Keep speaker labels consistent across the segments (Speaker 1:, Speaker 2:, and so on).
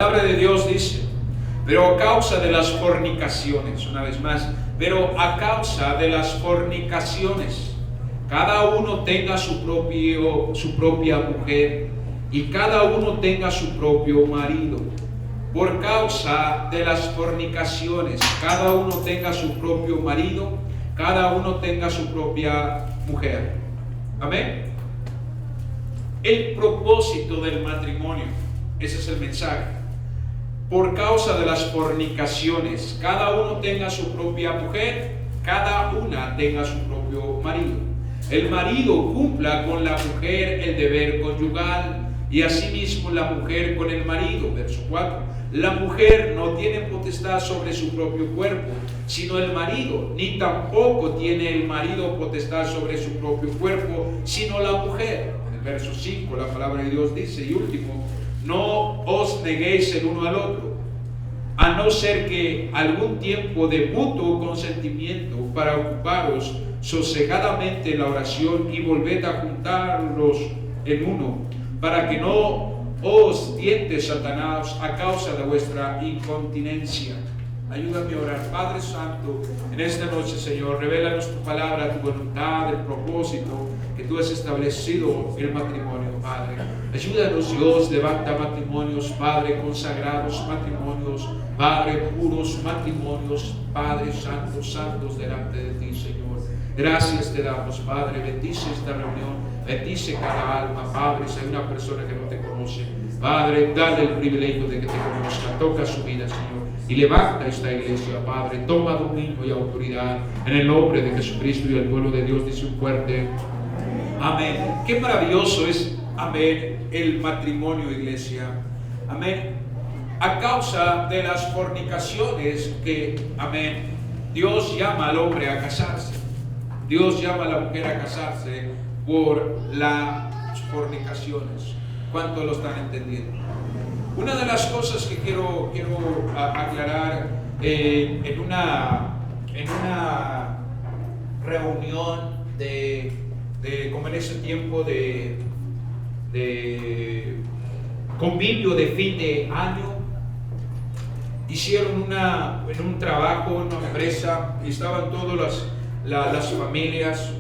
Speaker 1: palabra de Dios dice, pero a causa de las fornicaciones, una vez más, pero a causa de las fornicaciones, cada uno tenga su propia mujer y cada uno tenga su propio marido. Por causa de las fornicaciones, cada uno tenga su propio marido, cada uno tenga su propia mujer. Amén. El propósito del matrimonio, ese es el mensaje. Por causa de las fornicaciones, cada uno tenga su propia mujer, cada una tenga su propio marido. El marido cumpla con la mujer el deber conyugal y asimismo la mujer con el marido. Verso 4. La mujer no tiene potestad sobre su propio cuerpo, sino el marido, ni tampoco tiene el marido potestad sobre su propio cuerpo, sino la mujer. En el verso 5 la palabra de Dios dice, y último, no os neguéis el uno al otro, a no ser que algún tiempo de mutuo consentimiento para ocuparos sosegadamente en la oración y volved a juntarlos en uno, para que no os tiente Satanás a causa de vuestra incontinencia. Ayúdame a orar. Padre Santo, en esta noche, Señor, revélanos tu palabra, tu voluntad, el propósito que tú has establecido en el matrimonio, Padre. Ayúdanos, Dios, levanta matrimonios, Padre, consagrados, matrimonios, Padre, puros matrimonios, Padre Santo, santos delante de ti, Señor. Gracias te damos, Padre. Bendice esta reunión, bendice cada alma, Padre. Si hay una persona que no te conoce, Padre, dale el privilegio de que te conozca. Toca su vida, Señor, y levanta esta iglesia, Padre. Toma dominio y autoridad en el nombre de Jesucristo, y el pueblo de Dios dice un fuerte amén. Qué maravilloso es, amén, el matrimonio, iglesia. Amén. A causa de las fornicaciones que, amén, Dios llama al hombre a casarse. Dios llama a la mujer a casarse por las fornicaciones. ¿Cuántos lo están entendiendo? Una de las cosas que quiero aclarar en una reunión como en ese tiempo de convivio de fin de año, hicieron en un trabajo, en una empresa, y estaban todas las familias,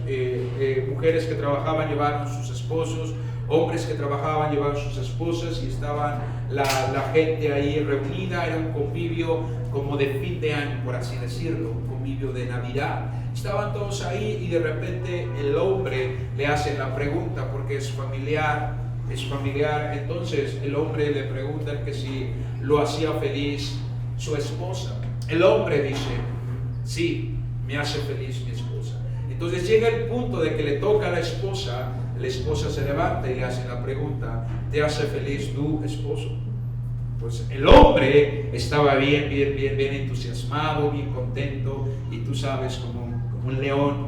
Speaker 1: mujeres que trabajaban llevaron sus esposos, hombres que trabajaban llevaban sus esposas, y estaban la gente ahí reunida. Era un convivio como de fin de año, por así decirlo, un convivio de Navidad. Estaban todos ahí y de repente el hombre le hace la pregunta, porque es familiar. Entonces el hombre le pregunta que si lo hacía feliz su esposa. El hombre dice, sí, me hace feliz mi esposa. Entonces llega el punto de que le toca a la esposa se levanta y le hace la pregunta, ¿te hace feliz tu esposo? Pues el hombre estaba bien entusiasmado, bien contento, y tú sabes, como un león,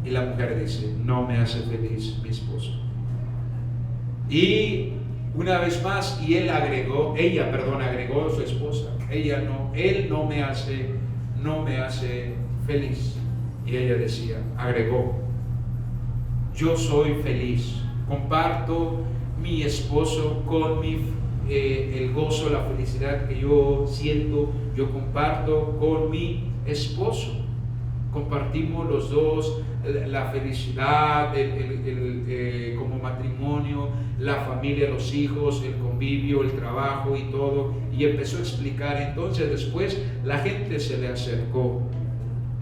Speaker 1: y la mujer dice, no me hace feliz mi esposo. Y una vez más, y ella agregó su esposa, él no me hace feliz. Y ella agregó, yo soy feliz, comparto mi esposo con el gozo, la felicidad que yo siento, yo comparto con mi esposo. Compartimos los dos la felicidad, como matrimonio, la familia, los hijos, el convivio, el trabajo y todo. Y empezó a explicar. Entonces después la gente se le acercó,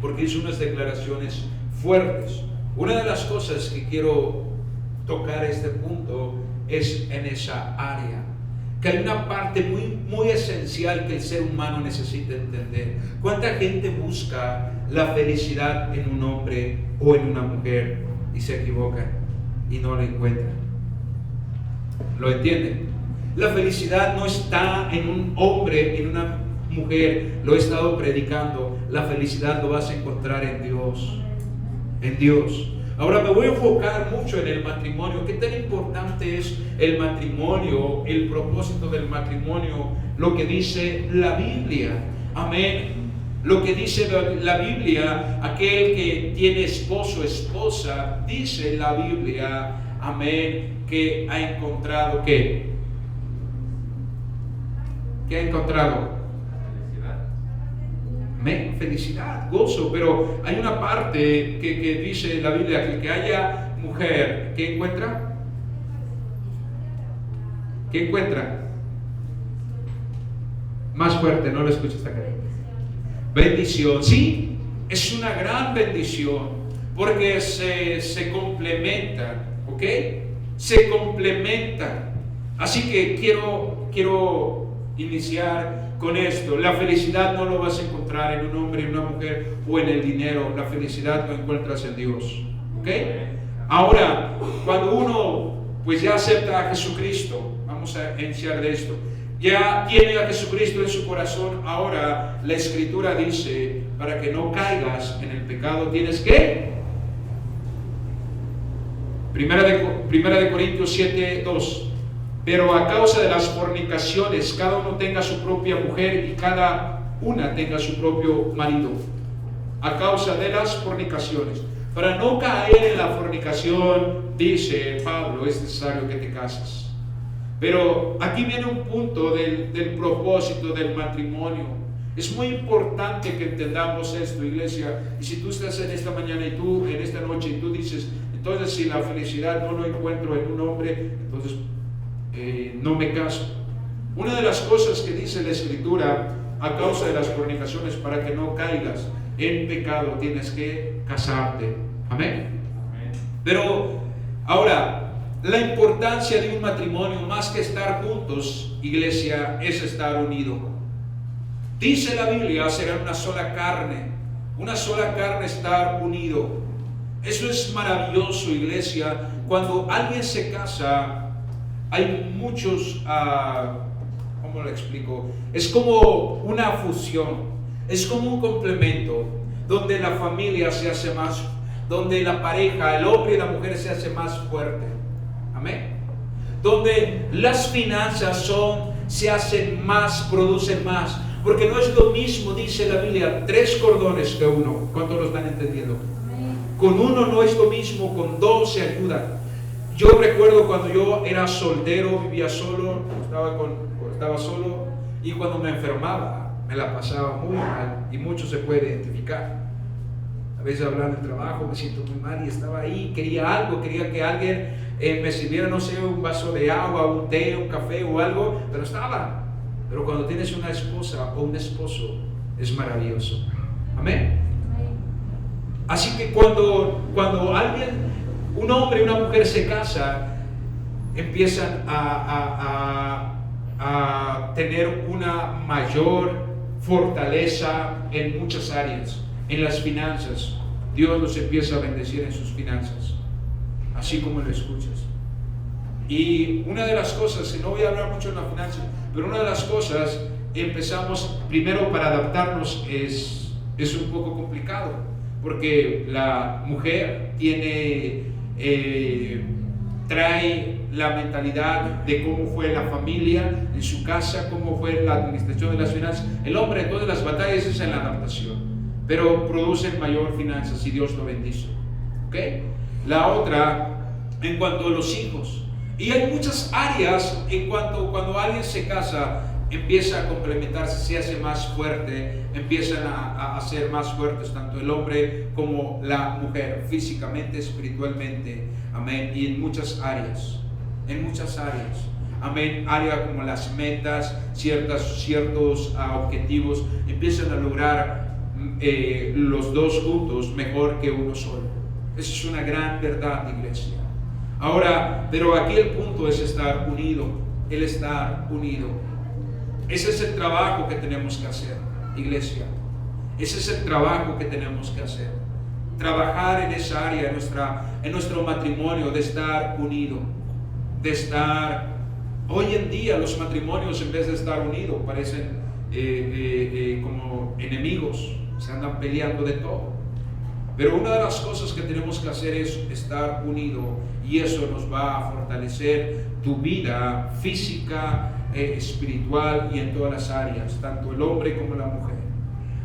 Speaker 1: porque hizo unas declaraciones fuertes. Una de las cosas que quiero tocar este punto es en esa área, que hay una parte muy esencial que el ser humano necesita entender. ¿Cuánta gente busca la felicidad en un hombre o en una mujer y se equivoca y no la encuentra? ¿Lo entienden? La felicidad no está en un hombre, en una mujer. Lo he estado predicando. La felicidad lo vas a encontrar en Dios. En Dios. Ahora me voy a enfocar mucho en el matrimonio. ¿Qué tan importante es el matrimonio? El propósito del matrimonio, lo que dice la Biblia. Amén. Lo que dice la Biblia, aquel que tiene esposo, esposa, dice la Biblia, amén, que ha encontrado ¿qué? ¿Qué ha encontrado? Amén, felicidad, gozo. Pero hay una parte que dice la Biblia que el que haya mujer, ¿qué encuentra? ¿Qué encuentra? Más fuerte, no lo escucho hasta acá. Bendición, sí, es una gran bendición porque se complementan, ¿ok? Se complementan. Así que quiero iniciar con esto. La felicidad no lo vas a encontrar en un hombre y una mujer o en el dinero. La felicidad lo encuentras en Dios, ¿ok? Ahora, cuando uno pues ya acepta a Jesucristo, vamos a iniciar de esto. Ya tiene a Jesucristo en su corazón. Ahora la Escritura dice, para que no caigas en el pecado tienes que Primera de Corintios 7:2. Pero a causa de las fornicaciones cada uno tenga su propia mujer y cada una tenga su propio marido. A causa de las fornicaciones, para no caer en la fornicación, dice Pablo, es necesario que te cases. Pero aquí viene un punto del propósito del matrimonio. Es muy importante que entendamos esto, iglesia. Y si tú estás en esta mañana y tú en esta noche y tú dices, entonces si la felicidad no lo encuentro en un hombre, entonces no me caso. Una de las cosas que dice la Escritura, a causa de las fornicaciones, para que no caigas en pecado, tienes que casarte. Amén. Pero ahora, la importancia de un matrimonio, más que estar juntos, iglesia, es estar unido. Dice la Biblia, será una sola carne estar unido. Eso es maravilloso, iglesia. Cuando alguien se casa, hay muchos, ¿cómo lo explico? Es como una fusión, es como un complemento, donde la familia se hace más, donde la pareja, el hombre y la mujer se hace más fuerte. Amén. Donde las finanzas se hacen más, producen más. Porque no es lo mismo, dice la Biblia, 3 cordones que uno. ¿Cuántos lo están entendiendo? Amén. Con uno no es lo mismo, con 2 se ayudan. Yo recuerdo cuando yo era soltero, vivía solo, estaba solo, y cuando me enfermaba, me la pasaba muy mal, y mucho se puede identificar. A veces hablando del trabajo, me siento muy mal y estaba ahí, quería que alguien me sirviera, no sé, un vaso de agua, un té, un café o algo, pero estaba. Pero cuando tienes una esposa o un esposo, es maravilloso. Amén. Así que cuando alguien, un hombre y una mujer se casan, empiezan a tener una mayor fortaleza en muchas áreas. En las finanzas, Dios los empieza a bendecir en sus finanzas, así como lo escuchas. Y una de las cosas, y no voy a hablar mucho en la finanza, pero una de las cosas, empezamos primero para adaptarnos, es un poco complicado, porque la mujer trae la mentalidad de cómo fue la familia en su casa, cómo fue la administración de las finanzas. El hombre, en todas las batallas, es en la adaptación, pero producen mayor finanzas y Dios lo bendice. ¿Okay? La otra, en cuanto a los hijos. Y hay muchas áreas en cuando alguien se casa, empieza a complementarse, se hace más fuerte, empiezan a ser más fuertes tanto el hombre como la mujer, físicamente, espiritualmente, amén, y en muchas áreas, amén, áreas como las metas, ciertos objetivos, empiezan a lograr los dos juntos mejor que uno solo. Esa es una gran verdad, iglesia. Ahora, pero aquí el punto es estar unido, el estar unido. Ese es el trabajo que tenemos que hacer, iglesia. Ese es el trabajo que tenemos que hacer. Trabajar en esa área, en nuestro matrimonio, de estar unido, de estar. Hoy en día los matrimonios, en vez de estar unidos, parecen como enemigos, se andan peleando de todo. Pero una de las cosas que tenemos que hacer es estar unidos, y eso nos va a fortalecer tu vida física, espiritual y en todas las áreas, tanto el hombre como la mujer.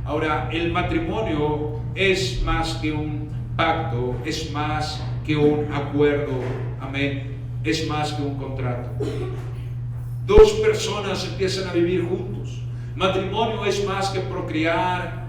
Speaker 1: Ahora, el matrimonio es más que un pacto, es más que un acuerdo, amén, es más que un contrato. dos personas empiezan a vivir juntos. Matrimonio es más que procrear.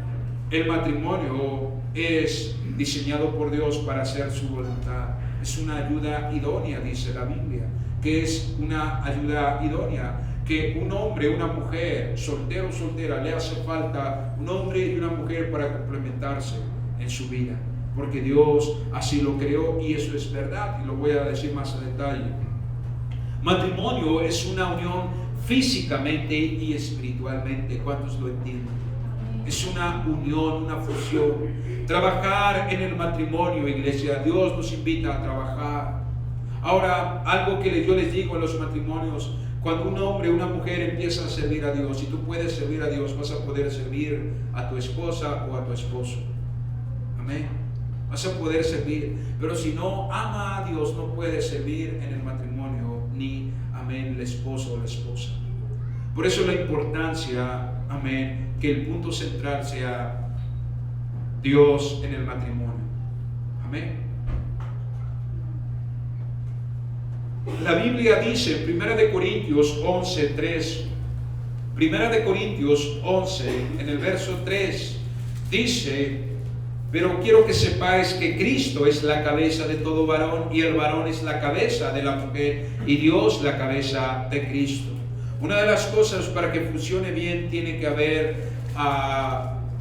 Speaker 1: El matrimonio es diseñado por Dios para hacer su voluntad. Es una ayuda idónea, dice la Biblia, que es una ayuda idónea. Que un hombre, una mujer, soltero o soltera, le hace falta un hombre y una mujer para complementarse en su vida, porque Dios así lo creó y eso es verdad, y lo voy a decir más a detalle. Matrimonio es una unión físicamente y espiritualmente. ¿Cuántos lo entienden? Es una unión, una fusión. Trabajar en el matrimonio, iglesia, Dios nos invita a trabajar. Ahora, algo que yo les digo en los matrimonios: cuando un hombre o una mujer empieza a servir a Dios, y tú puedes servir a Dios, vas a poder servir a tu esposa o a tu esposo. Amén. Vas a poder servir, pero si no ama a Dios, no puedes servir en el matrimonio, ni, amén, el esposo o la esposa. Por eso la importancia, amén, que el punto central sea Dios en el matrimonio. Amén. La Biblia dice, 1 Corintios 11:3, 1 Corintios 11, en el verso 3, dice: pero quiero que sepáis que Cristo es la cabeza de todo varón, y el varón es la cabeza de la mujer, y Dios la cabeza de Cristo. Una de las cosas para que funcione bien, tiene que haber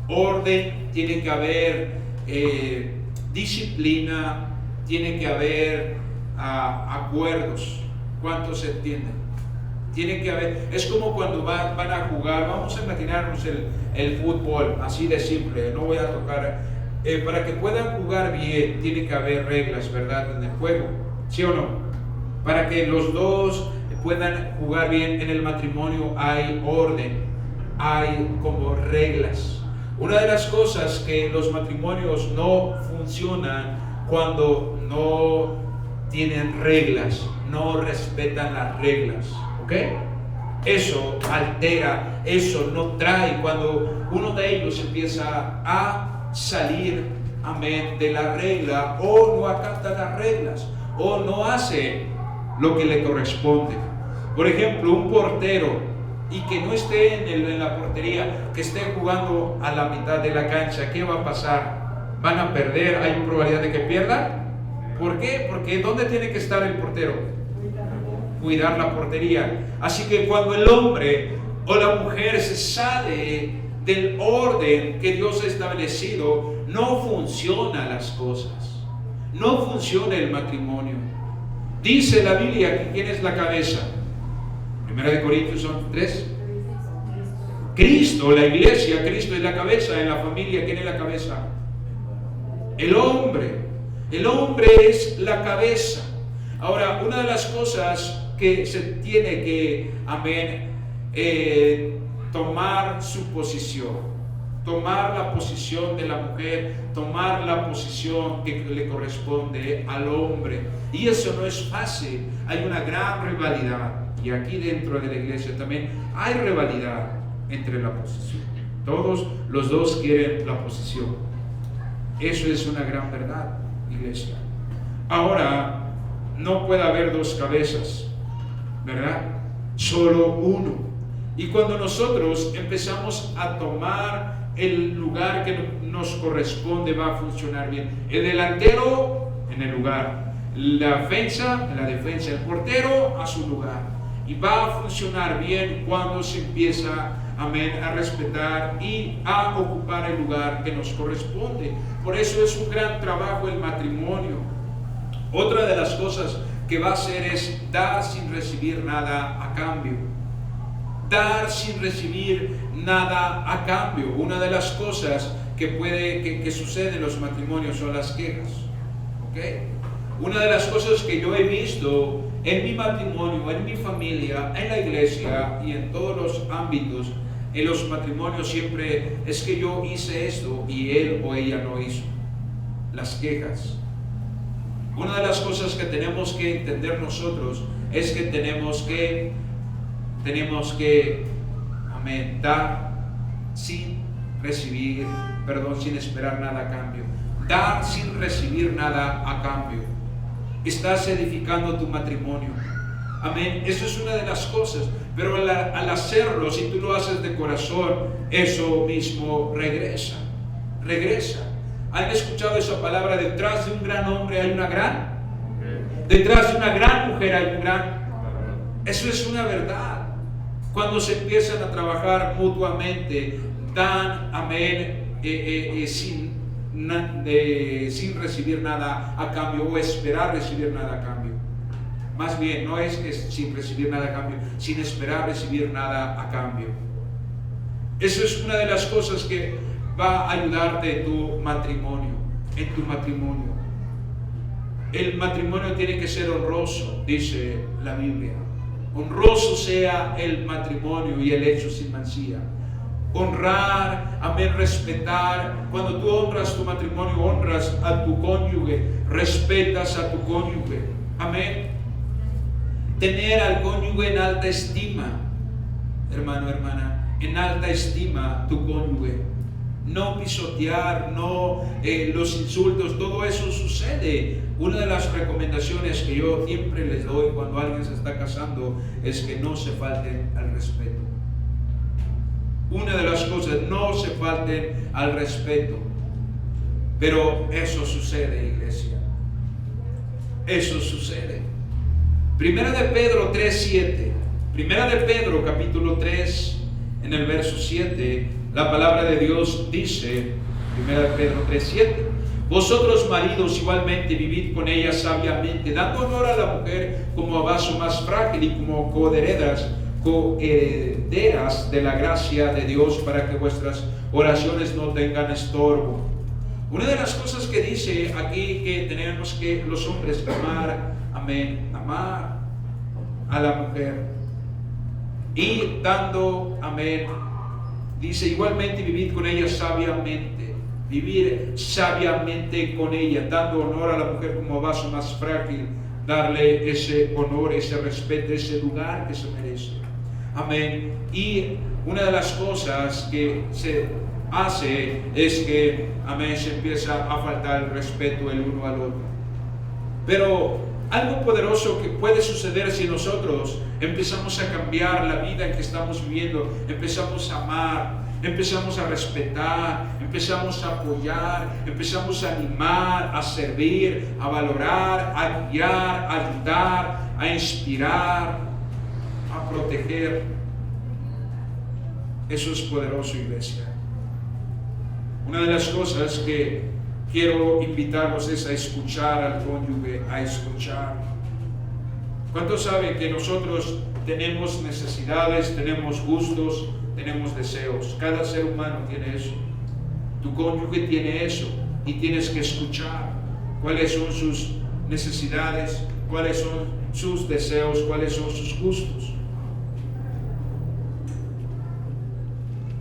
Speaker 1: orden, tiene que haber disciplina, tiene que haber acuerdos. ¿Cuántos se entienden? Tiene que haber, es como cuando van a jugar, vamos a imaginarnos el fútbol, así de simple, no voy a tocar. Para que puedan jugar bien, tiene que haber reglas, ¿verdad? En el juego, ¿sí o no? Para que los dos puedan jugar bien en el matrimonio, hay orden, hay como reglas. Una de las cosas que los matrimonios no funcionan cuando no tienen reglas, no respetan las reglas, ¿ok? Eso altera, eso no trae. Cuando uno de ellos empieza a salir, amén, de la regla, o no acata las reglas, o no hace lo que le corresponde. Por ejemplo, un portero, y que no esté en la portería, que esté jugando a la mitad de la cancha, ¿qué va a pasar? ¿Van a perder? ¿Hay probabilidad de que pierdan? ¿Por qué? Porque ¿dónde tiene que estar el portero? Cuidar la portería. Así que cuando el hombre o la mujer se sale del orden que Dios ha establecido, no funcionan las cosas, no funciona el matrimonio. Dice la Biblia que ¿quién es la cabeza? 1 Corintios 3. Cristo, la iglesia, Cristo es la cabeza. En la familia, ¿quién es la cabeza? El hombre. El hombre es la cabeza. Ahora, una de las cosas que se tiene que, amén, tomar su posición, tomar la posición de la mujer, tomar la posición que le corresponde al hombre, y eso no es fácil. Hay una gran rivalidad, y aquí dentro de la iglesia también hay rivalidad entre la posición. Todos los dos quieren la posición. Eso es una gran verdad, iglesia. Ahora, no puede haber dos cabezas, ¿verdad? Solo uno. Y cuando nosotros empezamos a tomar el lugar que nos corresponde, va a funcionar bien. El delantero en el lugar, la defensa, el portero a su lugar. Y va a funcionar bien cuando se empieza, amén, a respetar y a ocupar el lugar que nos corresponde. Por eso es un gran trabajo el matrimonio. Otra de las cosas que va a hacer es dar sin recibir nada a cambio. Dar sin recibir nada a cambio. Una de las cosas que sucede en los matrimonios son las quejas. ¿Okay? Una de las cosas que yo he visto en mi matrimonio, en mi familia, en la iglesia y en todos los ámbitos, en los matrimonios siempre es que yo hice esto y él o ella no hizo. Las quejas. Una de las cosas que tenemos que entender nosotros es que tenemos que amén, dar sin recibir, sin esperar nada a cambio. Dar sin recibir nada a cambio. Estás edificando tu matrimonio. Amén. Eso es una de las cosas. pero al hacerlo, si tú lo haces de corazón, eso mismo regresa. ¿Han escuchado esa palabra? Detrás de un gran hombre hay una gran, detrás de una gran mujer hay un gran. Eso es una verdad. Cuando se empiezan a trabajar mutuamente, dan amén, sin recibir nada a cambio o esperar recibir nada a cambio. Más bien, no es que sin recibir nada a cambio, sin esperar recibir nada a cambio. Eso es una de las cosas que va a ayudarte en tu matrimonio. El matrimonio tiene que ser honroso, dice la Biblia. Honroso sea el matrimonio y el hecho sin mancilla. Honrar, amén, respetar. Cuando tú honras tu matrimonio, honras a tu cónyuge, respetas a tu cónyuge, amén. Tener al cónyuge en alta estima, hermano, hermana, en alta estima tu cónyuge. No pisotear, no los insultos, todo eso sucede. Una de las recomendaciones que yo siempre les doy cuando alguien se está casando es que no se falten al respeto. Una de las cosas, no se falten al respeto. Pero eso sucede, iglesia. Eso sucede. Primera de Pedro 3:7. Primera de Pedro capítulo 3, en el verso 7, la palabra de Dios dice, Primera de Pedro 3:7, vosotros maridos igualmente vivid con ella sabiamente, dando honor a la mujer como a vaso más frágil y como coherederas de la gracia de Dios, para que vuestras oraciones no tengan estorbo. Una de las cosas que dice aquí que tenemos que los hombres amar, amén, amar a la mujer y dando, amén, dice igualmente vivid con ella sabiamente, vivir sabiamente con ella, dando honor a la mujer como vaso más frágil, darle ese honor, ese respeto, ese lugar que se merece, amén. Y una de las cosas que se hace es que, amén, se empieza a faltar el respeto el uno al otro. Pero algo poderoso que puede suceder si nosotros empezamos a cambiar la vida en que estamos viviendo, empezamos a amar, empezamos a respetar, empezamos a apoyar, empezamos a animar, a servir, a valorar, a guiar, a ayudar, a inspirar, a proteger. Eso es poderoso, iglesia. Una de las cosas que quiero invitarlos es a escuchar al cónyuge, a escuchar. ¿Cuántos saben que nosotros tenemos necesidades, tenemos gustos, tenemos deseos? Cada ser humano tiene eso. Tu cónyuge tiene eso y tienes que escuchar cuáles son sus necesidades, cuáles son sus deseos, cuáles son sus gustos.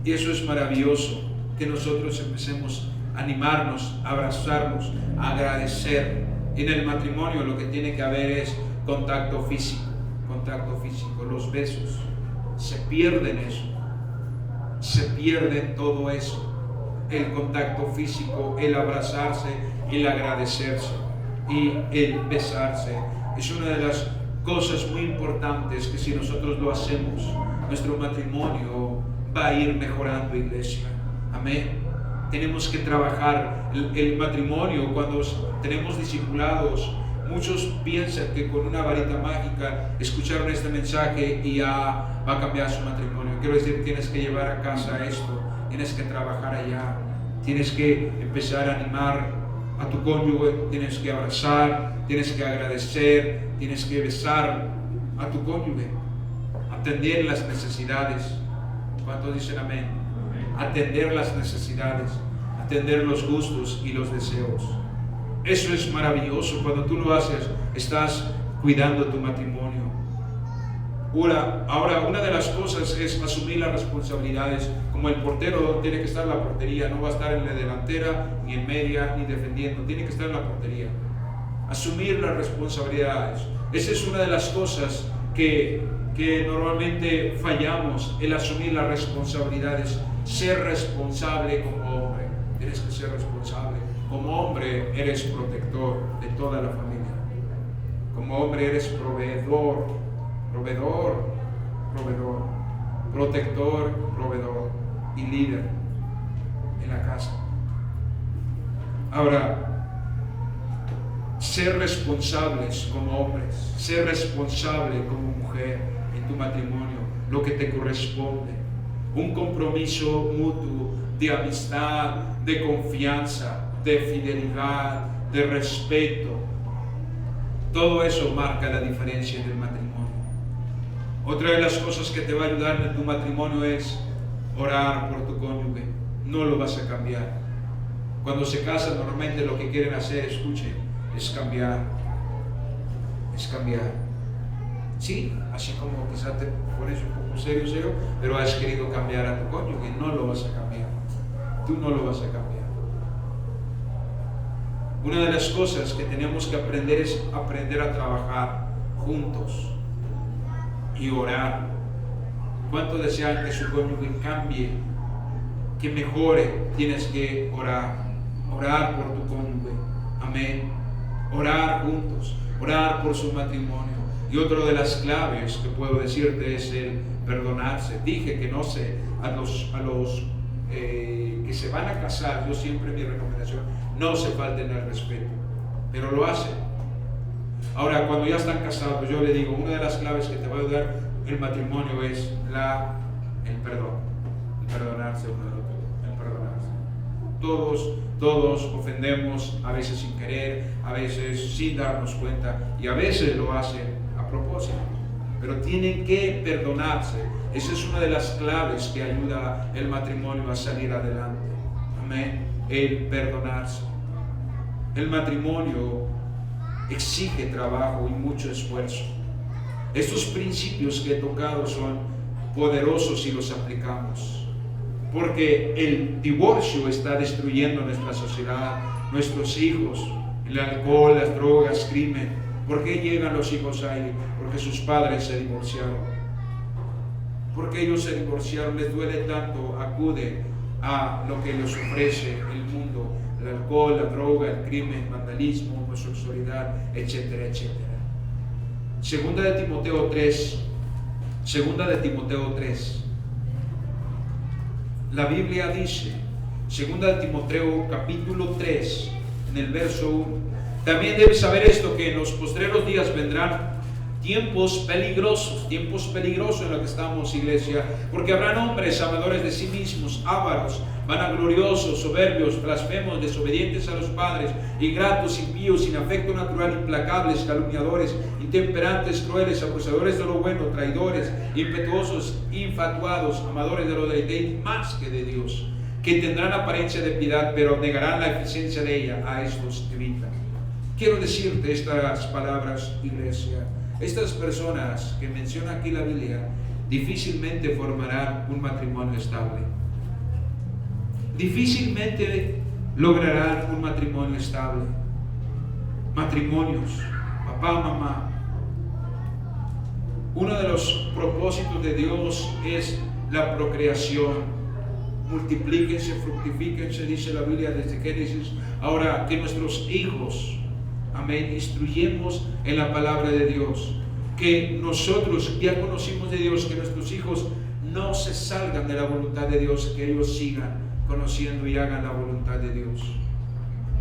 Speaker 1: Y eso es maravilloso, que nosotros empecemos a animarnos, a abrazarnos, a agradecer. En el matrimonio lo que tiene que haber es contacto físico, los besos. Se pierden eso, se pierde todo eso, el contacto físico, el abrazarse, el agradecerse y el besarse. Es una de las cosas muy importantes que si nosotros lo hacemos, nuestro matrimonio va a ir mejorando, iglesia. Amén. Tenemos que trabajar el matrimonio. Cuando tenemos discipulados, muchos piensan que con una varita mágica escucharon este mensaje y ya va a cambiar su matrimonio. Quiero decir, tienes que llevar a casa esto, tienes que trabajar allá, tienes que empezar a animar a tu cónyuge, tienes que abrazar, tienes que agradecer, tienes que besar a tu cónyuge, atender las necesidades. ¿Cuántos dicen amén? Atender las necesidades, atender los gustos y los deseos. Eso es maravilloso. Cuando tú lo haces, estás cuidando tu matrimonio. Ahora, una de las cosas es asumir las responsabilidades. Como el portero tiene que estar en la portería, no va a estar en la delantera, ni en media, ni defendiendo. Tiene que estar en la portería. Asumir las responsabilidades. Esa es una de las cosas que normalmente fallamos, el asumir las responsabilidades. Ser responsable como hombre. Tienes que ser responsable. Como hombre eres protector de toda la familia. Como hombre eres proveedor. proveedor, protector, proveedor y líder en la casa. Ahora, ser responsables como hombres, ser responsable como mujer en tu matrimonio, lo que te corresponde, un compromiso mutuo de amistad, de confianza, de fidelidad, de respeto. Todo eso marca la diferencia en el matrimonio. Otra de las cosas que te va a ayudar en tu matrimonio es orar por tu cónyuge. No lo vas a cambiar. Cuando se casan, normalmente lo que quieren hacer, escuchen, es cambiar. Es cambiar. Sí, así como quizás te pones un poco serio, pero has querido cambiar a tu cónyuge. No lo vas a cambiar. Tú no lo vas a cambiar. Una de las cosas que tenemos que aprender es aprender a trabajar juntos y orar. ¿Cuánto desean que su cónyuge cambie, que mejore? Tienes que orar por tu cónyuge. Amén. Orar juntos, orar por su matrimonio. Y otra de las claves que puedo decirte es el perdonarse. Dije que no sé, a los que se van a casar, yo siempre mi recomendación, no se falten al respeto, pero lo hacen. Ahora, cuando ya están casados, yo le digo, una de las claves que te va a ayudar el matrimonio es el perdón, el perdonarse uno del otro, el perdonarse. Todos ofendemos, a veces sin querer, a veces sin darnos cuenta, y a veces lo hacen a propósito, pero tienen que perdonarse. Esa es una de las claves que ayuda el matrimonio a salir adelante. Amén. El perdonarse. El matrimonio exige trabajo y mucho esfuerzo. Estos principios que he tocado son poderosos si los aplicamos, porque el divorcio está destruyendo nuestra sociedad, nuestros hijos, el alcohol, las drogas, crimen. ¿Por qué llegan los hijos ahí? Porque sus padres se divorciaron. Porque ellos se divorciaron, les duele tanto, acuden a lo que les ofrece el mundo, el alcohol, la droga, el crimen, vandalismo, homosexualidad, etcétera, etcétera. Segunda de Timoteo 3. La Biblia dice, segunda de Timoteo capítulo 3, en el verso 1. También debes saber esto, que en los postreros días vendrán tiempos peligrosos en los que estamos, iglesia, porque habrán hombres amadores de sí mismos, ávaros, vanagloriosos, soberbios, blasfemos, desobedientes a los padres, ingratos, impíos, sin afecto natural, implacables, calumniadores, intemperantes, crueles, abusadores de lo bueno, traidores, impetuosos, infatuados, amadores de lo deleite más que de Dios, que tendrán apariencia de piedad, pero negarán la eficiencia de ella. A estos evita. Quiero decirte estas palabras, iglesia. Estas personas que menciona aquí la Biblia difícilmente formarán un matrimonio estable. Difícilmente lograrán un matrimonio estable. Matrimonios, papá, mamá. Uno de los propósitos de Dios es la procreación. Multiplíquense, fructifíquense, dice la Biblia desde Génesis. Ahora, que nuestros hijos, amén, instruyemos en la palabra de Dios, que nosotros ya conocimos de Dios, que nuestros hijos no se salgan de la voluntad de Dios, que ellos sigan conociendo y hagan la voluntad de Dios.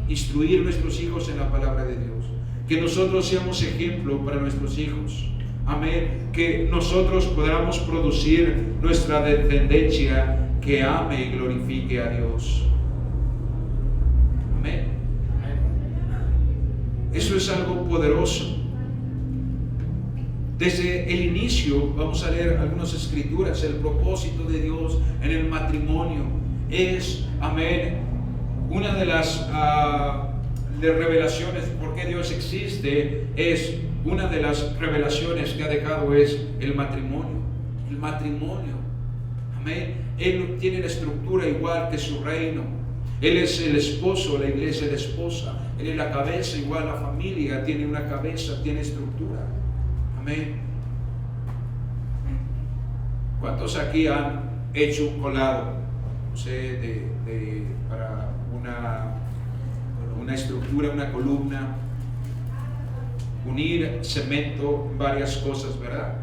Speaker 1: Instruir nuestros hijos en la palabra de Dios, que nosotros seamos ejemplo para nuestros hijos, amén, que nosotros podamos producir nuestra descendencia que ame y glorifique a Dios. Amén. Eso es algo poderoso. Desde el inicio vamos a leer algunas escrituras. El propósito de Dios en el matrimonio es, amén, una de las revelaciones por qué Dios existe. Es una de las revelaciones que ha dejado es el matrimonio. El matrimonio, amén. Él tiene la estructura igual que su reino. Él es el esposo, la iglesia es la esposa. Él es la cabeza, igual la familia tiene una cabeza, tiene estructura. Amén. ¿Cuántos aquí han hecho un colado? No sé, para una estructura, una columna. Unir cemento, varias cosas, ¿verdad?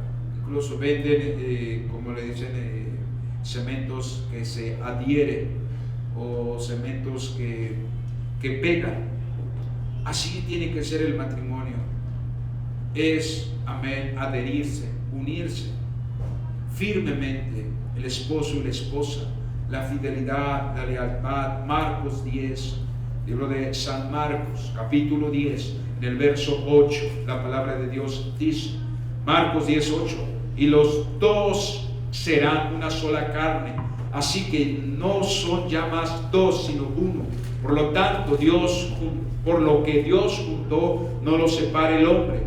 Speaker 1: incluso venden, como le dicen, cementos que se adhieren o cementos que pegan. Así tiene que ser el matrimonio. Es, amén, adherirse, unirse firmemente el esposo y la esposa, la fidelidad, la lealtad. Marcos 10, libro de San Marcos, capítulo 10, en el verso 8, la palabra de Dios dice, Marcos 10, 8, y los dos serán una sola carne, así que no son ya más dos, sino uno. Por lo tanto, por lo que Dios juntó, no lo separe el hombre.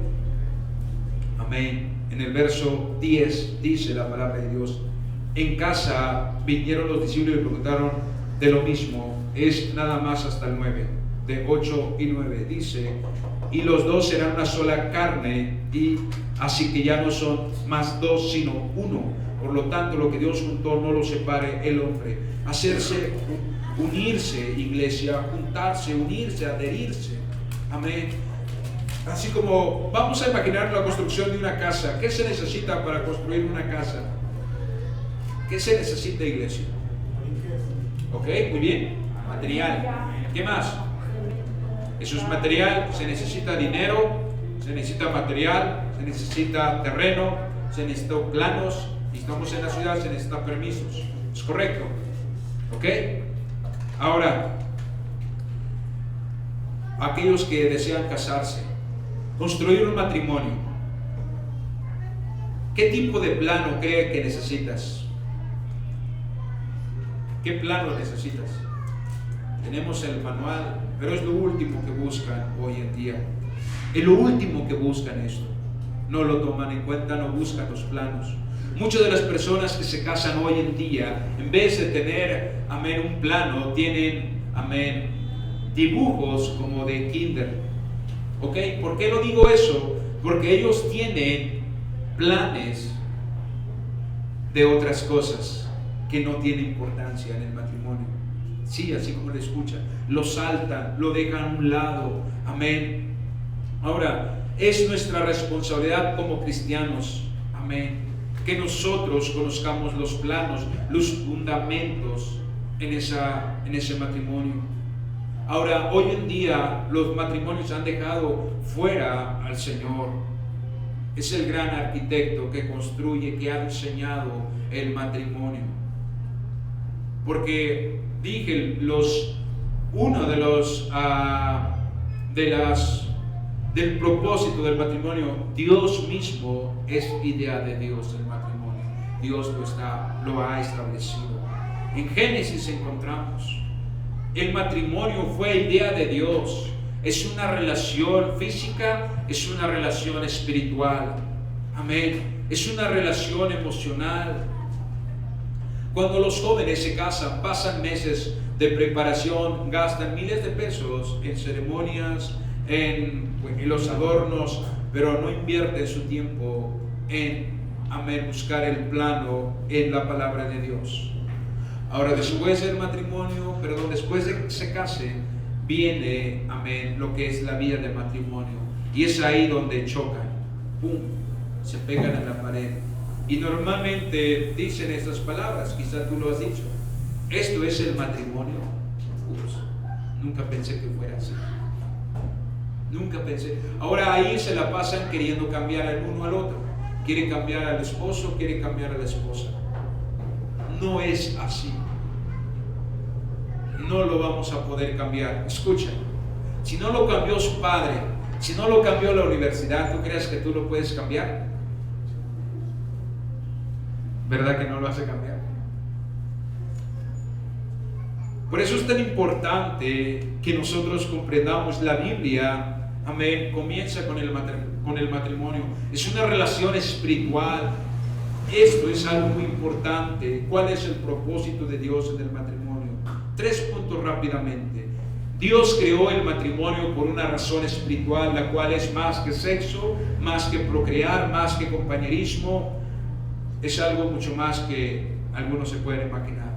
Speaker 1: Amén. En el verso 10 dice la palabra de Dios, en casa vinieron los discípulos y preguntaron de lo mismo. Es nada más hasta el 9, de 8 y 9, dice, y los dos serán una sola carne, y así que ya no son más dos, sino uno. Por lo tanto, lo que Dios juntó, no lo separe el hombre. Hacerse, unirse, iglesia, juntarse, unirse, adherirse. Amén. Así como vamos a imaginar la construcción de una casa. ¿Qué se necesita para construir una casa? ¿Qué se necesita, iglesia? Ok, muy bien. Material. ¿Qué más? Eso es material. Se necesita dinero, se necesita material, se necesita terreno, se necesitan planos. Y estamos en la ciudad, se necesitan permisos. ¿Es correcto? ¿Ok? Ahora, aquellos que desean casarse, construir un matrimonio, ¿qué tipo de plano cree que necesitas? ¿Qué plano necesitas? Tenemos el manual, pero es lo último que buscan hoy en día. Es lo último que buscan esto. No lo toman en cuenta, no buscan los planos. Muchas de las personas que se casan hoy en día, en vez de tener, amén, un plano, tienen, amén, dibujos como de kinder. ¿Ok? ¿Por qué lo digo eso? Porque ellos tienen planes de otras cosas que no tienen importancia en el matrimonio. Sí, así como le escuchan, lo saltan, lo dejan a un lado. Amén. Ahora, es nuestra responsabilidad como cristianos, amén, que nosotros conozcamos los planos, los fundamentos en ese matrimonio. Ahora, hoy en día los matrimonios han dejado fuera al Señor. Es el gran arquitecto que construye, que ha diseñado el matrimonio. Porque dije, uno del propósito del matrimonio, Dios mismo es idea de Dios el matrimonio. Dios lo ha establecido. En Génesis encontramos, el matrimonio fue idea de Dios. Es una relación física, es una relación espiritual. Amén. Es una relación emocional. Cuando los jóvenes se casan, pasan meses de preparación, gastan miles de pesos en ceremonias, en los adornos, pero no invierten su tiempo en, amén, buscar el plano en la palabra de Dios. Ahora, después del matrimonio, después de que se casen, viene, amén, lo que es la vida de matrimonio. Y es ahí donde chocan, ¡pum!, se pegan en la pared. Y normalmente dicen estas palabras, quizá tú lo has dicho, esto es el matrimonio. Ups, nunca pensé que fuera así. Nunca pensé. Ahora ahí se la pasan queriendo cambiar al uno al otro. Quieren cambiar al esposo, quieren cambiar a la esposa. No es así. No lo vamos a poder cambiar. Escucha, si no lo cambió su padre, si no lo cambió la universidad, ¿tú crees que tú lo puedes cambiar? ¿Verdad que no lo hace cambiar? Por eso es tan importante que nosotros comprendamos la Biblia. Amén. Comienza con el matrimonio. Es una relación espiritual. Esto es algo muy importante. ¿Cuál es el propósito de Dios en el matrimonio? 3 puntos rápidamente. Dios creó el matrimonio por una razón espiritual, la cual es más que sexo, más que procrear, más que compañerismo. Es algo mucho más que algunos se pueden imaginar.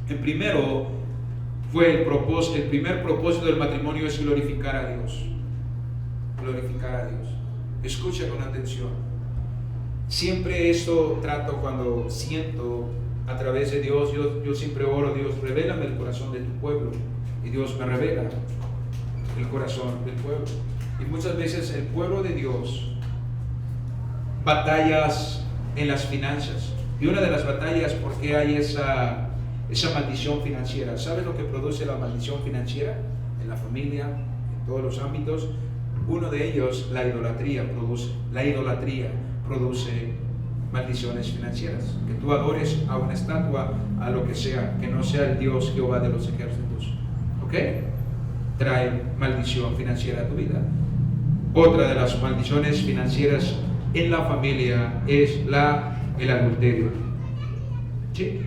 Speaker 1: El primer propósito del matrimonio es glorificar a Dios. Glorificar a Dios. Escucha con atención. Siempre esto trato cuando siento a través de Dios, yo siempre oro: Dios, revélame el corazón de tu pueblo. Y Dios me revela el corazón del pueblo. Y muchas veces el pueblo de Dios batallas en las finanzas. Y una de las batallas, ¿por qué hay esa maldición financiera? ¿Sabes lo que produce la maldición financiera? En la familia, en todos los ámbitos. Uno de ellos, la idolatría produce maldiciones financieras. Que tú adores a una estatua, a lo que sea, que no sea el Dios Jehová de los ejércitos. ¿Ok? Trae maldición financiera a tu vida. Otra de las maldiciones financieras en la familia es el adulterio. ¿Sí?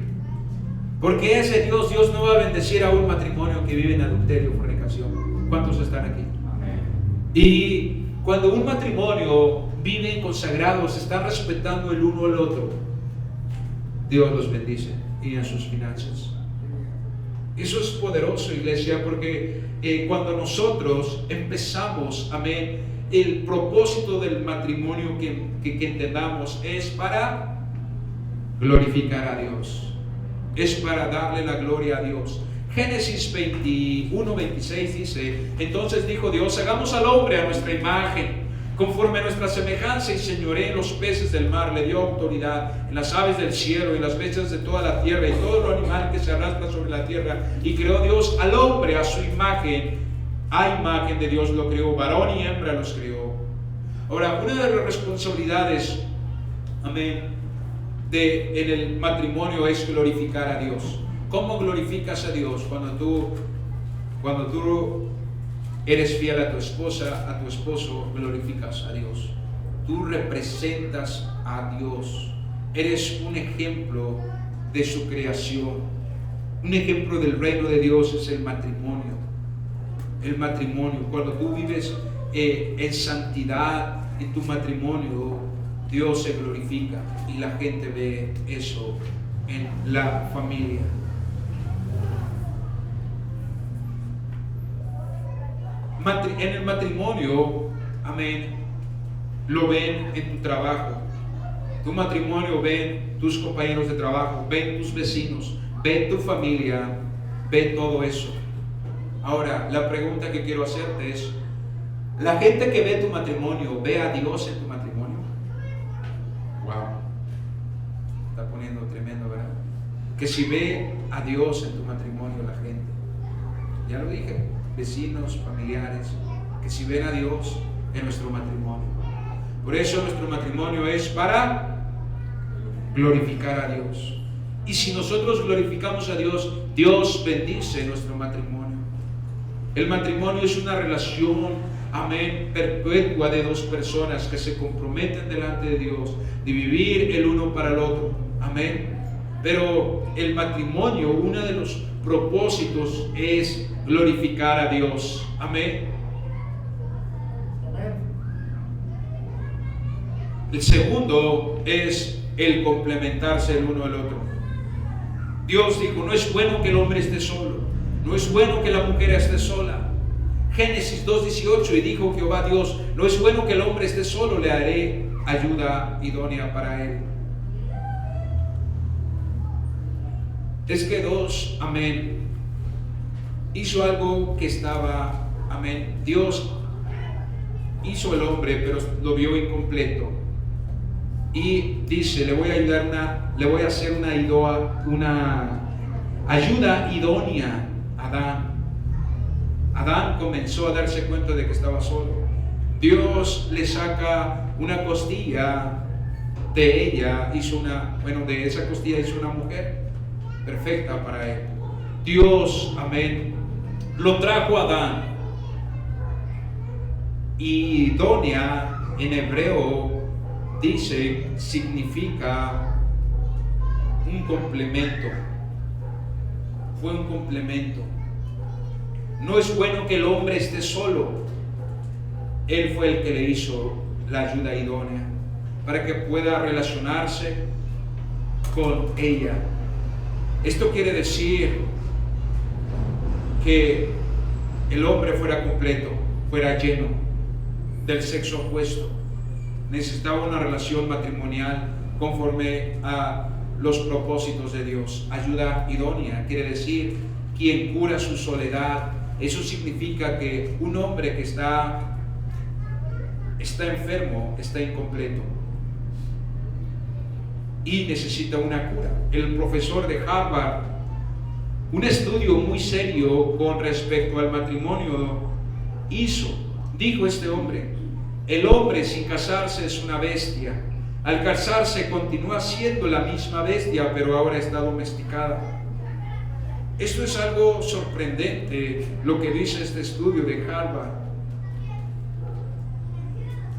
Speaker 1: Porque ese Dios no va a bendecir a un matrimonio que vive en adulterio o fornicación. ¿Cuántos están aquí? Amén. Y cuando un matrimonio vive consagrados, se están respetando el uno al otro, Dios los bendice y en sus finanzas. Eso es poderoso, iglesia, porque cuando nosotros empezamos, amén, el propósito del matrimonio que entendamos es para glorificar a Dios, es para darle la gloria a Dios. Génesis 21:26 dice: entonces dijo Dios, hagamos al hombre a nuestra imagen, conforme a nuestra semejanza, y señoree en los peces del mar. Le dio autoridad en las aves del cielo y en las bestias de toda la tierra y todo lo animal que se arrastra sobre la tierra. Y creó Dios al hombre a su imagen, a imagen de Dios lo creó, varón y hembra los creó. Ahora, una de las responsabilidades, amén, en el matrimonio es glorificar a Dios. ¿Cómo glorificas a Dios? Cuando tú eres fiel a tu esposa, a tu esposo, glorificas a Dios. Tú representas a Dios. Eres un ejemplo de su creación. Un ejemplo del reino de Dios es el matrimonio. El matrimonio, cuando tú vives en santidad en tu matrimonio, Dios se glorifica y la gente ve eso en la familia. En el matrimonio, amén, lo ven en tu trabajo. Tu matrimonio ven tus compañeros de trabajo, ven tus vecinos, ven tu familia, ven todo eso. Ahora, la pregunta que quiero hacerte es: ¿la gente que ve tu matrimonio ve a Dios en tu matrimonio? Wow, está poniendo tremendo, ¿verdad? Que si ve a Dios en tu matrimonio la gente, ya lo dije, vecinos, familiares, que si ven a Dios en nuestro matrimonio. Por eso nuestro matrimonio es para glorificar a Dios. Y si nosotros glorificamos a Dios, Dios bendice nuestro matrimonio. El matrimonio es una relación, amén, perpetua de dos personas que se comprometen delante de Dios de vivir el uno para el otro. Amén. Pero el matrimonio, uno de los propósitos es glorificar a Dios. Amén. El segundo es el complementarse el uno al otro. Dios dijo: no es bueno que el hombre esté solo, no es bueno que la mujer esté sola. Génesis 2:18, y dijo Jehová Dios: no es bueno que el hombre esté solo, le haré ayuda idónea para él. Es que Dios, amén, hizo algo que estaba, amén, Dios hizo el hombre, pero lo vio incompleto. Y dice: le voy a hacer una ayuda idónea a Adán. Adán comenzó a darse cuenta de que estaba solo. Dios le saca una costilla de ella, de esa costilla hizo una mujer perfecta para él. Dios, amén, lo trajo a Adán. Y idónea en hebreo dice, significa un complemento. Fue un complemento. No es bueno que el hombre esté solo. Él fue el que le hizo la ayuda idónea para que pueda relacionarse con ella. Esto quiere decir que el hombre fuera completo, fuera lleno del sexo opuesto. necesitaba una relación matrimonial conforme a los propósitos de Dios. Ayuda idónea quiere decir quien cura su soledad. Eso significa que un hombre que está enfermo, está incompleto y necesita una cura. El profesor de Harvard, un estudio muy serio con respecto al matrimonio dijo este hombre: el hombre sin casarse es una bestia. Al casarse continúa siendo la misma bestia, pero ahora está domesticada. Esto es algo sorprendente, lo que dice este estudio de Harvard.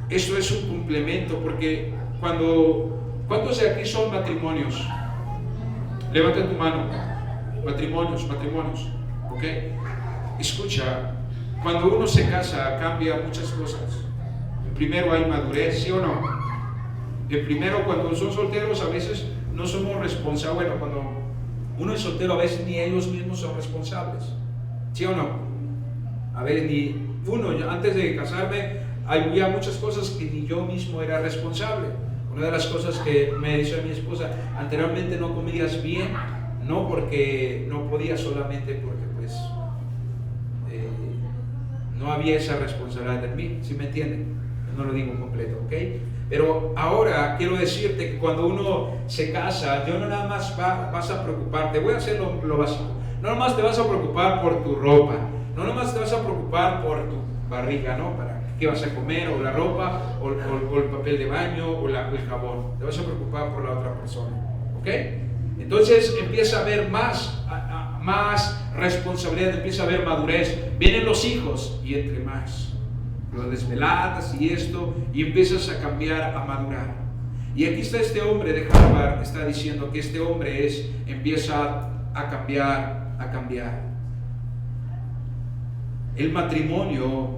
Speaker 1: Eso es un complemento, porque ¿cuántos de aquí son matrimonios? Levanta tu mano. Matrimonios, ¿ok? Escucha, cuando uno se casa cambia muchas cosas. Primero hay madurez, ¿sí o no? Primero, cuando son solteros a veces no somos responsables. Bueno, cuando uno es soltero a veces ni ellos mismos son responsables, ¿sí o no? A ver, ni uno, antes de casarme había muchas cosas que ni yo mismo era responsable. Una de las cosas que me dice mi esposa: anteriormente no comías bien, no porque no podía, solamente porque pues no había esa responsabilidad de mí, ¿sí me entienden? No lo digo completo, ¿ok? Pero ahora quiero decirte que cuando uno se casa, yo no nada más vas a preocuparte. Voy a hacer lo básico. No nada más te vas a preocupar por tu ropa, no nada más te vas a preocupar por tu barriga, ¿no? Para qué vas a comer, o la ropa, o el papel de baño, o el jabón. Te vas a preocupar por la otra persona, ¿ok? Entonces empieza a haber más responsabilidad, empieza a haber madurez. Vienen los hijos y entre más las desveladas y esto, y empiezas a cambiar, a madurar. Y aquí está este hombre de Harvard, está diciendo que este hombre empieza a cambiar. El matrimonio,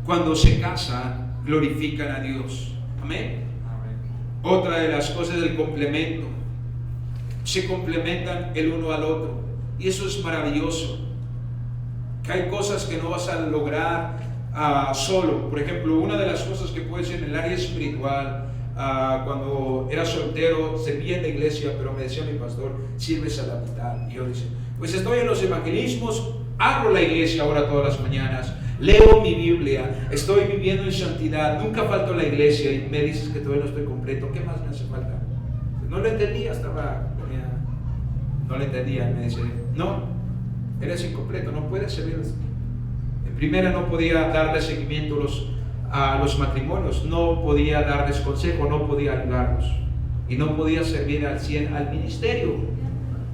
Speaker 1: cuando se casan, glorifican a Dios. Amén. Otra de las cosas del complemento, se complementan el uno al otro, y eso es maravilloso. Que hay cosas que no vas a lograr solo. Por ejemplo, una de las cosas que puedes en el área espiritual, cuando era soltero, servía en la iglesia, pero me decía mi pastor: sirves a la mitad. Y yo decía: pues estoy en los evangelismos, abro la iglesia ahora todas las mañanas, leo mi Biblia, estoy viviendo en santidad, nunca falto a la iglesia, y me dices que todavía no estoy completo. ¿Qué más me hace falta? No lo entendía, no lo entendía. Me dice: no, eres incompleto, no puedes servir. En primera, no podía darle seguimiento a los matrimonios, no podía darles consejo, no podía ayudarlos, y no podía servir al 100 al ministerio.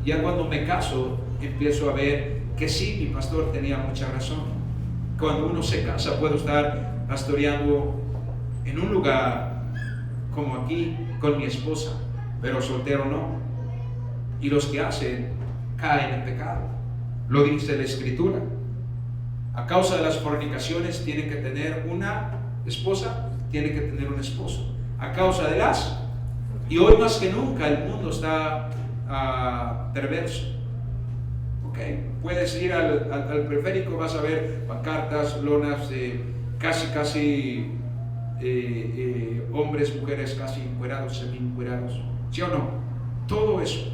Speaker 1: Ya cuando me caso, empiezo a ver que sí, mi pastor tenía mucha razón. Cuando uno se casa, puedo estar pastoreando en un lugar como aquí con mi esposa, pero soltero no. Y los que hacen caen en pecado. Lo dice la Escritura. A causa de las fornicaciones tienen que tener una esposa, tienen que tener un esposo. A causa de y hoy más que nunca el mundo está perverso. Okay. Puedes ir al periférico, vas a ver pancartas, lonas de casi hombres, mujeres casi encuerados, semi-encuerados. ¿Sí o no? Todo eso.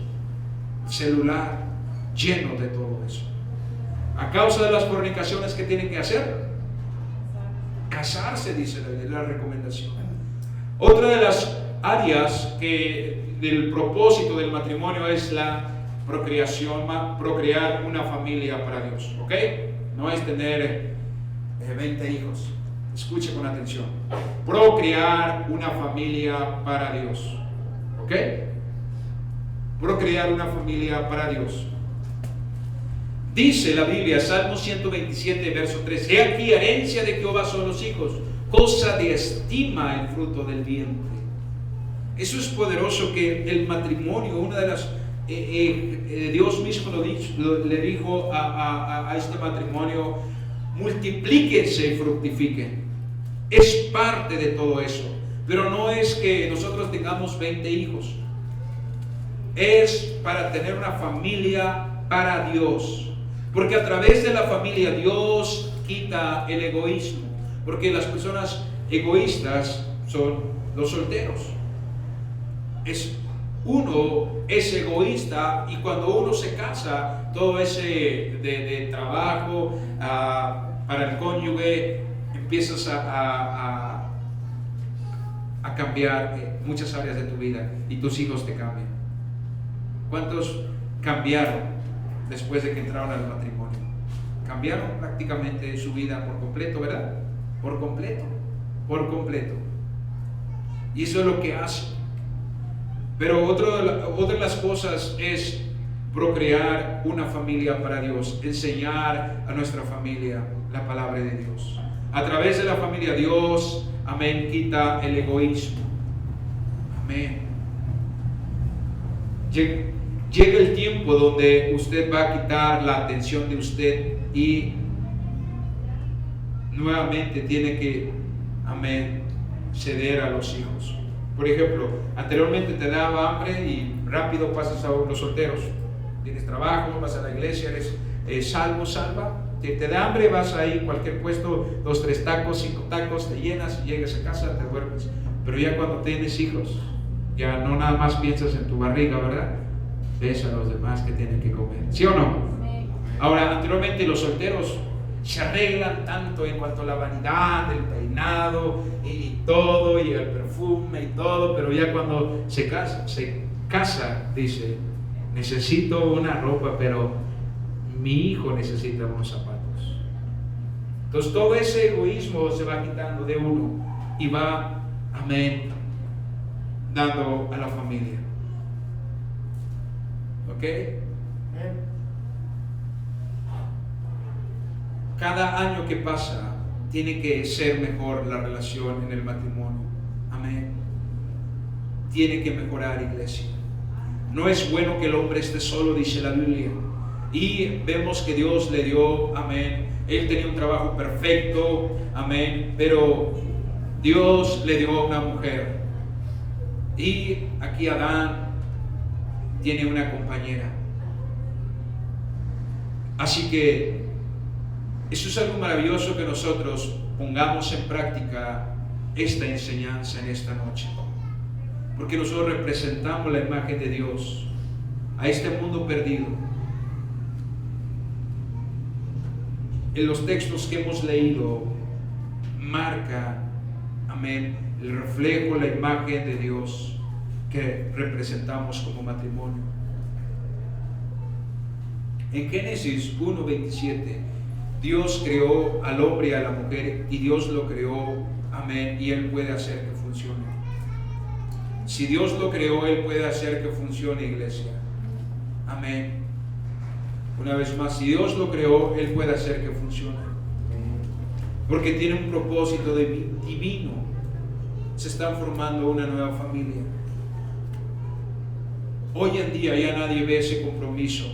Speaker 1: Celular lleno de todo eso. A causa de las fornicaciones, ¿qué tienen que hacer? Casarse, dice la recomendación. Otra de las áreas del propósito del matrimonio es la procreación, procrear una familia para Dios, ¿ok? No es tener 20 hijos. Escuche con atención. Procrear una familia para Dios, ¿ok? Procrear una familia para Dios. Dice la Biblia, Salmo 127, verso 3: he aquí, herencia de Jehová son los hijos, cosa de estima el fruto del vientre. Eso es poderoso, que el matrimonio, una de las Dios mismo le dijo a este matrimonio: multiplíquense y fructifiquen. Es parte de todo eso, pero no es que nosotros tengamos 20 hijos, es para tener una familia para Dios, porque a través de la familia Dios quita el egoísmo, porque las personas egoístas son los solteros. Uno es egoísta, y cuando uno se casa, todo ese de trabajo para el cónyuge, empiezas a cambiar muchas áreas de tu vida, y tus hijos te cambian. ¿Cuántos cambiaron después de que entraron al matrimonio? Cambiaron prácticamente su vida por completo, ¿verdad? Por completo. Y eso es lo que hace. Pero otra de las cosas es procrear una familia para Dios, enseñar a nuestra familia la palabra de Dios. A través de la familia, Dios, amén, quita el egoísmo. Amén. Llega el tiempo donde usted va a quitar la atención de usted y nuevamente tiene que, amén, ceder a los hijos. Por ejemplo, anteriormente te daba hambre y rápido pasas a los solteros. Tienes trabajo, vas a la iglesia, eres salva. Te da hambre, vas ahí, cualquier puesto, 2, 3 tacos, 5 tacos, te llenas y llegas a casa, te duermes. Pero ya cuando tienes hijos, ya no nada más piensas en tu barriga, ¿verdad? Ves a los demás que tienen que comer. ¿Sí o no? Ahora, anteriormente los solteros se arreglan tanto en cuanto a la vanidad, el peinado y todo, y el perfume y todo, pero ya cuando se casa, dice, necesito una ropa, pero mi hijo necesita unos zapatos. Entonces todo ese egoísmo se va quitando de uno y va, amén, dando a la familia. ¿Ok? Cada año que pasa tiene que ser mejor la relación en el matrimonio. Amén. Tiene que mejorar, iglesia. No es bueno que el hombre esté solo, dice la Biblia. Y vemos que Dios le dio, amén. Él tenía un trabajo perfecto, amén. Pero Dios le dio una mujer. Y aquí Adán tiene una compañera. Así que eso es algo maravilloso, que nosotros pongamos en práctica esta enseñanza en esta noche, porque nosotros representamos la imagen de Dios a este mundo perdido. En los textos que hemos leído marca, amén, el reflejo, la imagen de Dios que representamos como matrimonio. En Génesis 1:27, Dios creó al hombre y a la mujer, y Dios lo creó, amén, y Él puede hacer que funcione. Si Dios lo creó, Él puede hacer que funcione, iglesia. Amén. Una vez más, si Dios lo creó, Él puede hacer que funcione. Porque tiene un propósito divino. Se está formando una nueva familia. Hoy en día ya nadie ve ese compromiso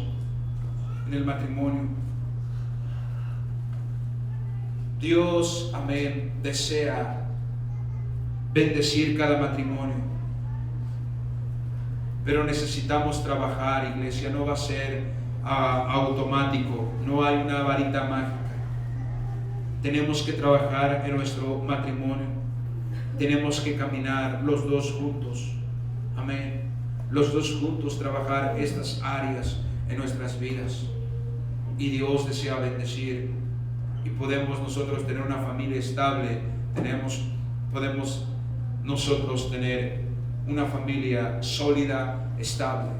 Speaker 1: en el matrimonio. Dios, amén, desea bendecir cada matrimonio, pero necesitamos trabajar, iglesia. No va a ser automático, no hay una varita mágica. Tenemos que trabajar en nuestro matrimonio, tenemos que caminar los dos juntos, amén, los dos juntos, trabajar estas áreas en nuestras vidas, y Dios desea bendecir. Y podemos nosotros tener una familia estable, podemos nosotros tener una familia sólida, estable.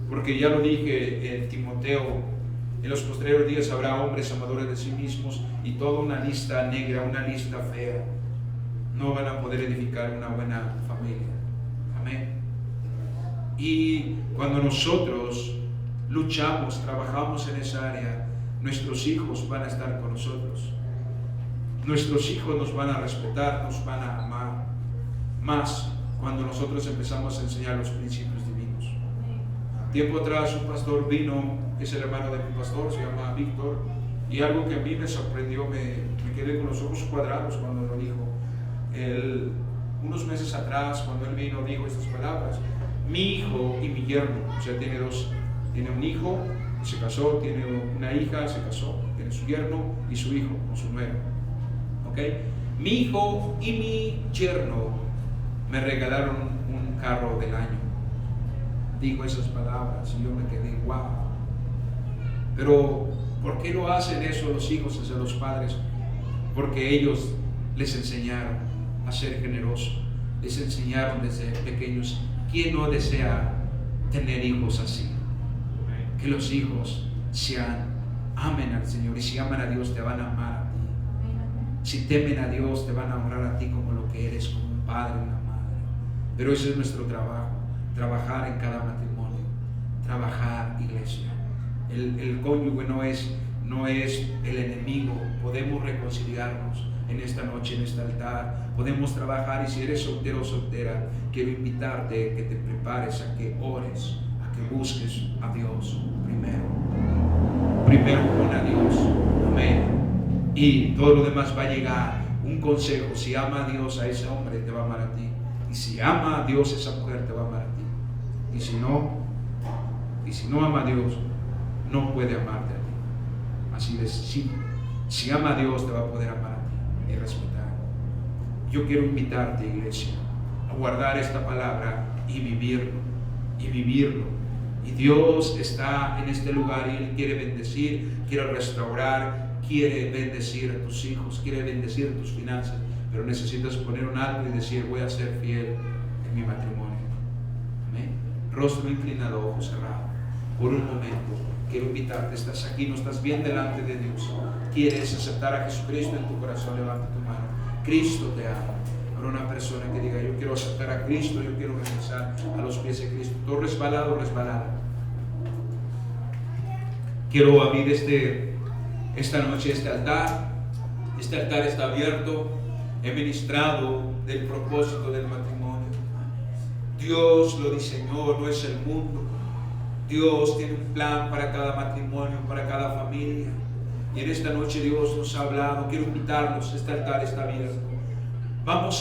Speaker 1: Porque ya lo dije en Timoteo, en los posteriores días habrá hombres amadores de sí mismos, y toda una lista negra, una lista fea. No van a poder edificar una buena familia. Amén. Y cuando nosotros luchamos, trabajamos en esa área, nuestros hijos van a estar con nosotros. Nuestros hijos nos van a respetar, nos van a amar más cuando nosotros empezamos a enseñar los principios divinos. Tiempo atrás un pastor vino, es el hermano de mi pastor, se llama Víctor, y algo que a mí me sorprendió, me quedé con los ojos cuadrados cuando lo dijo. Unos meses atrás, cuando él vino, dijo estas palabras: mi hijo y mi yerno, o sea, tiene un hijo, se casó, tiene una hija, se casó, tiene su yerno y su hijo o su nuera. ¿Ok? Mi hijo y mi yerno me regalaron un carro del año. Dijo esas palabras y yo me quedé, wow. Pero ¿por qué lo hacen eso los hijos hacia los padres? Porque ellos les enseñaron a ser generosos, les enseñaron desde pequeños. ¿Quién no desea tener hijos así? Que los hijos amen al Señor, y si aman a Dios te van a amar a ti. Si temen a Dios te van a honrar a ti como lo que eres, como un padre y una madre. Pero ese es nuestro trabajo, trabajar en cada matrimonio, trabajar, iglesia. El cónyuge no es el enemigo. Podemos reconciliarnos en esta noche, en este altar. Podemos trabajar, y si eres soltero o soltera, quiero invitarte a que te prepares, a que ores, a que busques a Dios primero. Primero pon a Dios, amén. Y todo lo demás va a llegar. Un consejo: si ama a Dios a ese hombre, te va a amar a ti. Y si ama a Dios a esa mujer, te va a amar a ti. Y si no ama a Dios, no puede amarte a ti. Así de simple. Si ama a Dios, te va a poder amar a ti y respetar. Yo quiero invitarte, iglesia, a guardar esta palabra y vivirlo. Y vivirlo. Y Dios está en este lugar y Él quiere bendecir, quiere restaurar, quiere bendecir a tus hijos, quiere bendecir tus finanzas. Pero necesitas poner un alto y decir: voy a ser fiel en mi matrimonio. Amén. Rostro inclinado, ojos cerrados. Por un momento quiero invitarte. Estás aquí, no estás bien delante de Dios. ¿Quieres aceptar a Jesucristo en tu corazón? Levanta tu mano. Cristo te ama. Habrá una persona que diga: yo quiero aceptar a Cristo, yo quiero regresar a los pies de Cristo. Todo resbalado, resbalada. Quiero abrir esta noche este altar. Este altar está abierto. He ministrado del propósito del matrimonio. Dios lo diseñó, no es el mundo. Dios tiene un plan para cada matrimonio, para cada familia. Y en esta noche Dios nos ha hablado. Quiero invitarlos, este altar está abierto. Vamos a